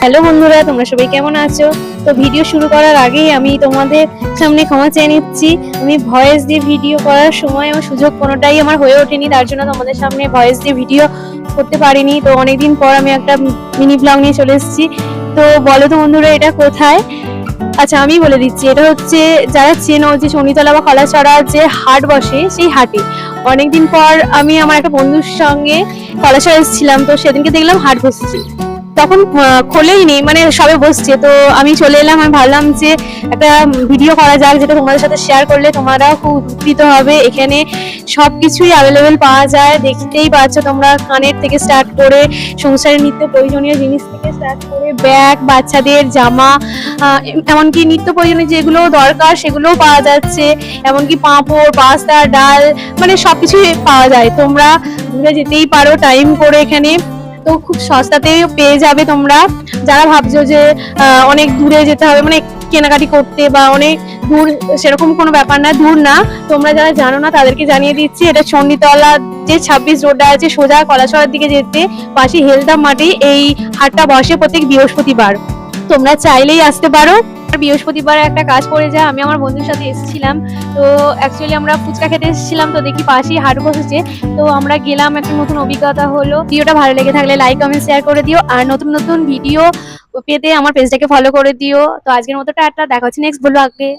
Hello বন্ধুরা, তোমরা সবাই কেমন আছো? তো ভিডিও শুরু করার আগেই আমি তোমাদের সামনে ক্ষমা চেয়ে নিচ্ছি। আমি ভয়েস দিয়ে ভিডিও করার সময় আমার সুযোগ কোনোটাই আমার হয়ে ওঠেনি, তার জন্য তোমাদের সামনে ভয়েস দিয়ে ভিডিও করতে পারিনি। তো অনেকদিন পর আমি একটা মিনি ব্লগ নিয়ে চলে এসেছি। তো বলো তো বন্ধুরা, এটা কোথায়? আচ্ছা, আমি বলে দিচ্ছি, এটা হচ্ছে, যারা চেনো, যে শনিতলা বা কলাছড়ার যে হাট বসে, সেই হাটে অনেকদিন পর আমি আমার একটা বন্ধুর সঙ্গে কলাছড়া এসেছিলাম। তো সেদিনকে দেখলাম হাট বসেছে, তখন খোলেই নেই, মানে সবে বসছে। তো আমি চলে এলাম, আমি ভাবলাম যে একটা ভিডিও করা যাক, যেটা তোমাদের সাথে শেয়ার করলে তোমরাও খুব উপকৃত হবে। এখানে সবকিছুই অ্যাভেলেবেল পাওয়া যায়, দেখতেই পাচ্ছ তোমরা, কানের থেকে স্টার্ট করে সংসারের নিত্য প্রয়োজনীয় জিনিস থেকে স্টার্ট করে ব্যাগ, বাচ্চাদের জামা, এমনকি নিত্য প্রয়োজনীয় যেগুলো দরকার সেগুলোও পাওয়া যাচ্ছে। এমনকি পাঁপড়, পাস্তা, ডাল, মানে সবকিছুই পাওয়া যায়। তোমরা ঘুরে যেতেই পারো টাইম করে এখানে। তো খুব সস্তাতেই পেয়ে যাবে তোমরা। যারা ভাবছো যে অনেক দূরে যেতে হবে, মানে কেনাকাটি করতে, বা অনেক দূর, সেরকম কোনো ব্যাপার না, দূর না। তোমরা যারা জানো না তাদেরকে জানিয়ে দিচ্ছি, এটা চণ্ডীতলা যে 26 রোডটা আছে, সোজা কলাছড়ার দিকে যেতে পাশে হেলদাম মাঠে এই হাটটা বসে প্রত্যেক বৃহস্পতিবার। তোমরা চাইলেই আসতে পারো। বৃহস্পতিবার একটা কাজ পড়ে যায়, আমি আমার বন্ধুর সাথে এসেছিলাম। তো অ্যাকচুয়ালি আমরা ফুচকা খেতে এসেছিলাম, তো দেখি পাশেই হাট বসেছে। তো আমরা গেলাম, একটা নতুন অভিজ্ঞতা হলো। ভিডিওটা ভালো লেগে থাকলে লাইক, কমেন্ট, শেয়ার করে দিও। আর নতুন নতুন ভিডিও পেতে আমার পেজটাকে ফলো করে দিও। তো আজকের মতো টাটা, দেখা হচ্ছে নেক্সট ব্লগে।